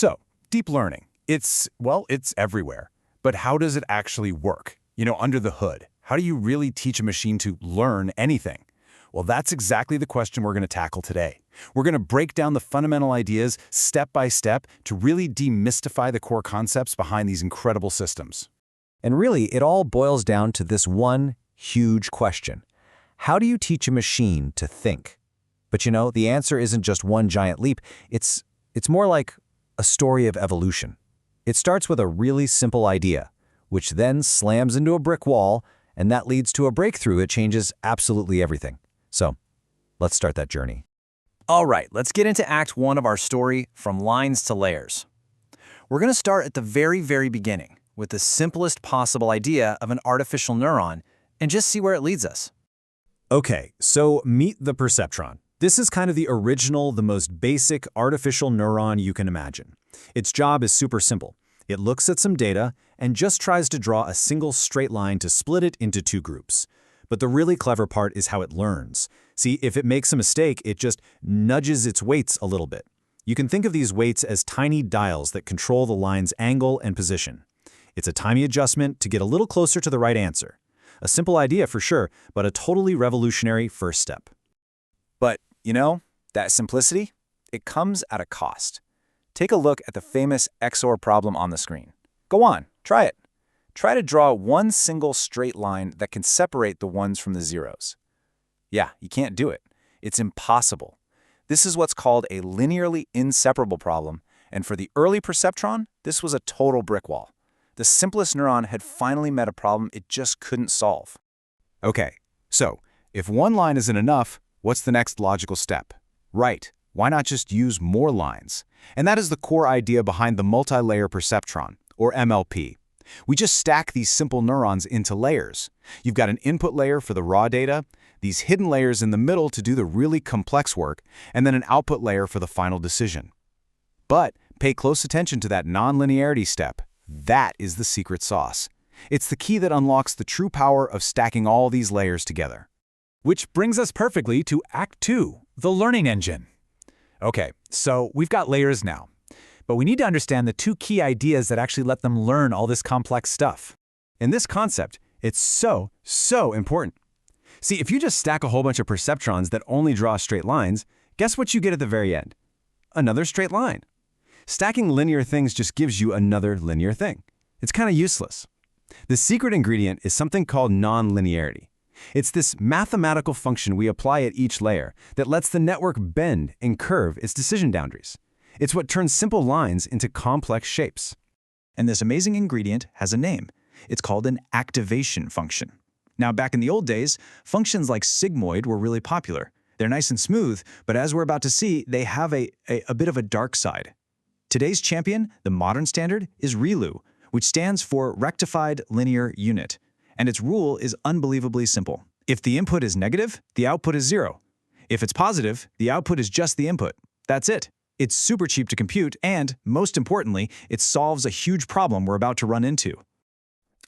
So, deep learning, it's everywhere. But how does it actually work? Under the hood, how do you really teach a machine to learn anything? Well, that's exactly the question we're going to tackle today. We're going to break down the fundamental ideas step by step to really demystify the core concepts behind these incredible systems. And really, it all boils down to this one huge question. How do you teach a machine to think? But the answer isn't just one giant leap. It's more like a story of evolution. It starts with a really simple idea, which then slams into a brick wall, and that leads to a breakthrough that changes absolutely everything. So, let's start that journey. All right, let's get into Act 1 of our story, From Lines to Layers. We're going to start at the very, very beginning, with the simplest possible idea of an artificial neuron, and just see where it leads us. Okay, so meet the perceptron. This is kind of the original, the most basic artificial neuron you can imagine. Its job is super simple. It looks at some data and just tries to draw a single straight line to split it into two groups. But the really clever part is how it learns. See, if it makes a mistake, it just nudges its weights a little bit. You can think of these weights as tiny dials that control the line's angle and position. It's a tiny adjustment to get a little closer to the right answer. A simple idea for sure, but a totally revolutionary first step. But, that simplicity, it comes at a cost. Take a look at the famous XOR problem on the screen. Go on, try it. Try to draw one single straight line that can separate the ones from the zeros. Yeah, you can't do it. It's impossible. This is what's called a linearly inseparable problem, and for the early perceptron, this was a total brick wall. The simplest neuron had finally met a problem it just couldn't solve. Okay, so if one line isn't enough, what's the next logical step? Right, why not just use more lines? And that is the core idea behind the multi-layer perceptron, or MLP. We just stack these simple neurons into layers. You've got an input layer for the raw data, these hidden layers in the middle to do the really complex work, and then an output layer for the final decision. But pay close attention to that nonlinearity step. That is the secret sauce. It's the key that unlocks the true power of stacking all these layers together. Which brings us perfectly to Act 2, the learning engine. Okay, so we've got layers now. But we need to understand the two key ideas that actually let them learn all this complex stuff. In this concept, it's so important. See, if you just stack a whole bunch of perceptrons that only draw straight lines, guess what you get at the very end? Another straight line. Stacking linear things just gives you another linear thing. It's kind of useless. The secret ingredient is something called nonlinearity. It's this mathematical function we apply at each layer that lets the network bend and curve its decision boundaries. It's what turns simple lines into complex shapes. And this amazing ingredient has a name. It's called an activation function. Now, back in the old days, functions like sigmoid were really popular. They're nice and smooth, but as we're about to see, they have a bit of a dark side. Today's champion, the modern standard, is ReLU, which stands for Rectified Linear Unit. And its rule is unbelievably simple. If the input is negative, the output is 0. If it's positive, the output is just the input. That's it. It's super cheap to compute, and, most importantly, it solves a huge problem we're about to run into.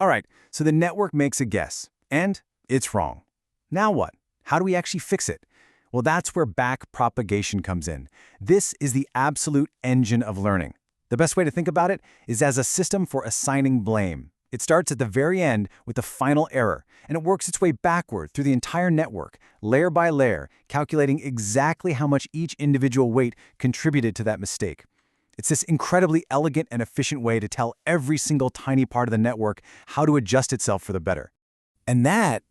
All right, so the network makes a guess, and it's wrong. Now what? How do we actually fix it? Well, that's where backpropagation comes in. This is the absolute engine of learning. The best way to think about it is as a system for assigning blame. It starts at the very end with the final error, and it works its way backward through the entire network, layer by layer, calculating exactly how much each individual weight contributed to that mistake. It's this incredibly elegant and efficient way to tell every single tiny part of the network how to adjust itself for the better. And that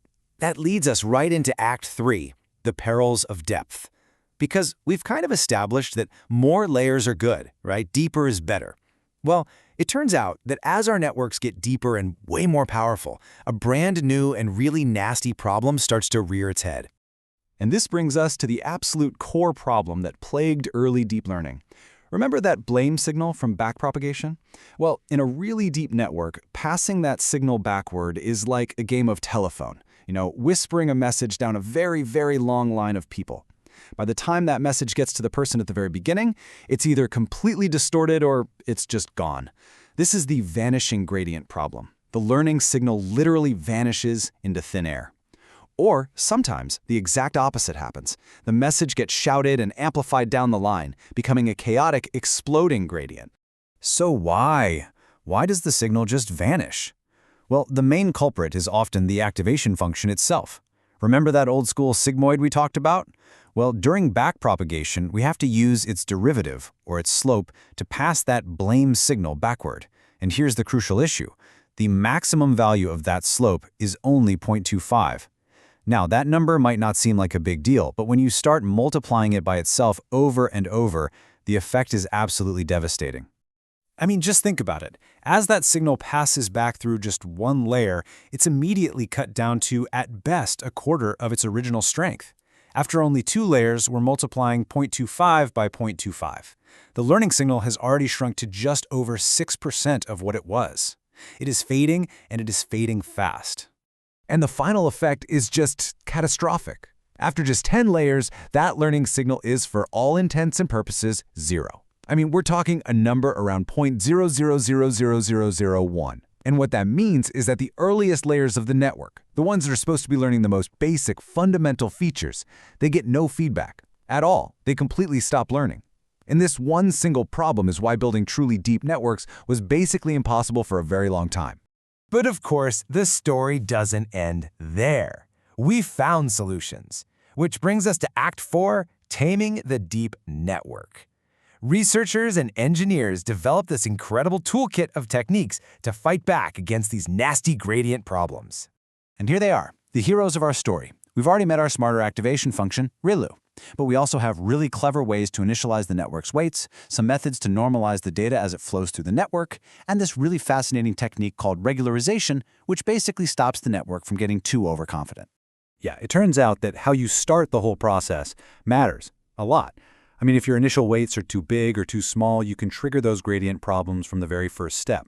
leads us right into Act 3, the perils of depth. Because we've kind of established that more layers are good, right? Deeper is better. Well, it turns out that as our networks get deeper and way more powerful, a brand new and really nasty problem starts to rear its head. And this brings us to the absolute core problem that plagued early deep learning. Remember that blame signal from backpropagation? Well, in a really deep network, passing that signal backward is like a game of telephone, whispering a message down a very, very long line of people. By the time that message gets to the person at the very beginning, it's either completely distorted or it's just gone. This is the vanishing gradient problem. The learning signal literally vanishes into thin air. Or sometimes the exact opposite happens. The message gets shouted and amplified down the line, becoming a chaotic, exploding gradient. So why? Why does the signal just vanish? Well, the main culprit is often the activation function itself. Remember that old school sigmoid we talked about? Well, during backpropagation, we have to use its derivative, or its slope, to pass that blame signal backward. And here's the crucial issue. The maximum value of that slope is only 0.25. Now, that number might not seem like a big deal, but when you start multiplying it by itself over and over, the effect is absolutely devastating. I mean, just think about it. As that signal passes back through just one layer, it's immediately cut down to, at best, a quarter of its original strength. After only 2 layers, we're multiplying 0.25 by 0.25. The learning signal has already shrunk to just over 6% of what it was. It is fading, and it is fading fast. And the final effect is just catastrophic. After just 10 layers, that learning signal is, for all intents and purposes, 0. I mean, we're talking a number around 0.0000001. And what that means is that the earliest layers of the network, the ones that are supposed to be learning the most basic, fundamental features, they get no feedback at all. They completely stop learning. And this one single problem is why building truly deep networks was basically impossible for a very long time. But of course, the story doesn't end there. We found solutions, which brings us to Act 4, Taming the Deep Network. Researchers and engineers developed this incredible toolkit of techniques to fight back against these nasty gradient problems. And here they are, the heroes of our story. We've already met our smarter activation function, ReLU. But we also have really clever ways to initialize the network's weights, some methods to normalize the data as it flows through the network, and this really fascinating technique called regularization, which basically stops the network from getting too overconfident. Yeah, it turns out that how you start the whole process matters a lot. I mean, if your initial weights are too big or too small, you can trigger those gradient problems from the very first step.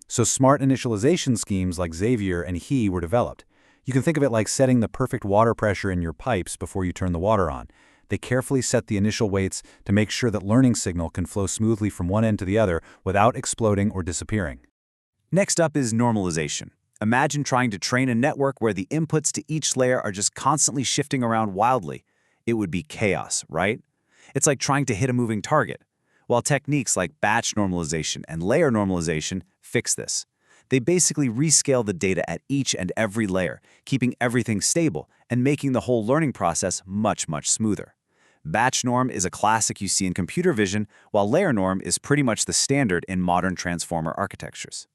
So smart initialization schemes like Xavier and He were developed. You can think of it like setting the perfect water pressure in your pipes before you turn the water on. They carefully set the initial weights to make sure that learning signal can flow smoothly from one end to the other without exploding or disappearing. Next up is normalization. Imagine trying to train a network where the inputs to each layer are just constantly shifting around wildly. It would be chaos, right? It's like trying to hit a moving target. While techniques like batch normalization and layer normalization fix this. They basically rescale the data at each and every layer, keeping everything stable and making the whole learning process much, much smoother. Batch norm is a classic you see in computer vision, while layer norm is pretty much the standard in modern transformer architectures.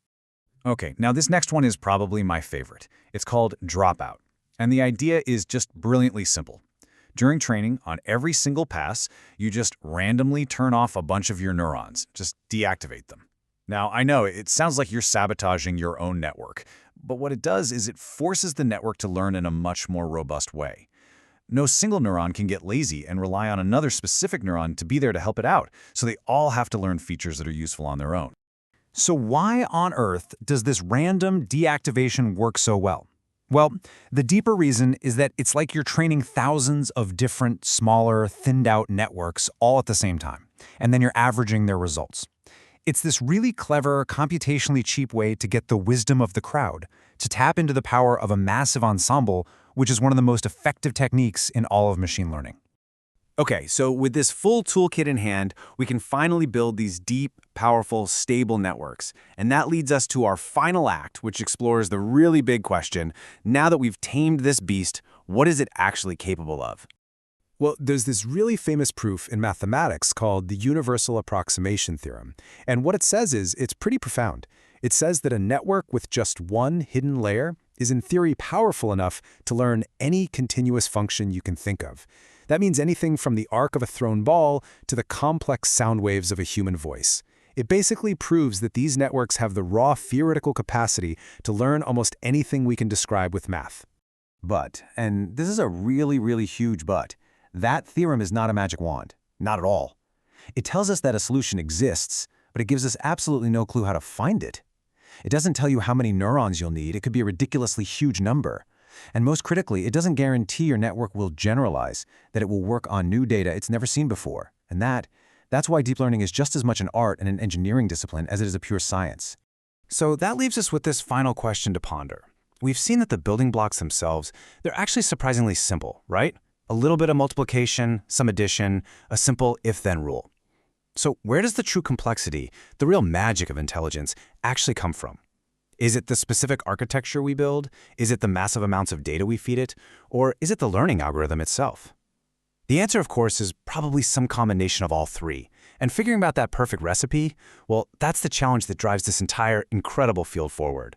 Okay, now this next one is probably my favorite. It's called dropout. And the idea is just brilliantly simple. During training, on every single pass, you just randomly turn off a bunch of your neurons, just deactivate them. Now, I know it sounds like you're sabotaging your own network, but what it does is it forces the network to learn in a much more robust way. No single neuron can get lazy and rely on another specific neuron to be there to help it out, so they all have to learn features that are useful on their own. So why on earth does this random deactivation work so well? Well, the deeper reason is that it's like you're training thousands of different, smaller, thinned-out networks all at the same time, and then you're averaging their results. It's this really clever, computationally cheap way to get the wisdom of the crowd, to tap into the power of a massive ensemble, which is one of the most effective techniques in all of machine learning. Okay, so with this full toolkit in hand, we can finally build these deep, powerful, stable networks. And that leads us to our final act, which explores the really big question, now that we've tamed this beast, what is it actually capable of? Well, there's this really famous proof in mathematics called the universal approximation theorem. And what it says is, it's pretty profound. It says that a network with just one hidden layer is in theory powerful enough to learn any continuous function you can think of. That means anything from the arc of a thrown ball to the complex sound waves of a human voice. It basically proves that these networks have the raw theoretical capacity to learn almost anything we can describe with math. But, and this is a really, really huge but, that theorem is not a magic wand. Not at all. It tells us that a solution exists, but it gives us absolutely no clue how to find it. It doesn't tell you how many neurons you'll need. It could be a ridiculously huge number. And most critically, it doesn't guarantee your network will generalize, that it will work on new data it's never seen before. And that's why deep learning is just as much an art and an engineering discipline as it is a pure science. So that leaves us with this final question to ponder. We've seen that the building blocks themselves, they're actually surprisingly simple, right? A little bit of multiplication, some addition, a simple if-then rule. So where does the true complexity, the real magic of intelligence, actually come from? Is it the specific architecture we build? Is it the massive amounts of data we feed it? Or is it the learning algorithm itself? The answer, of course, is probably some combination of all three. And figuring out that perfect recipe, well, that's the challenge that drives this entire incredible field forward.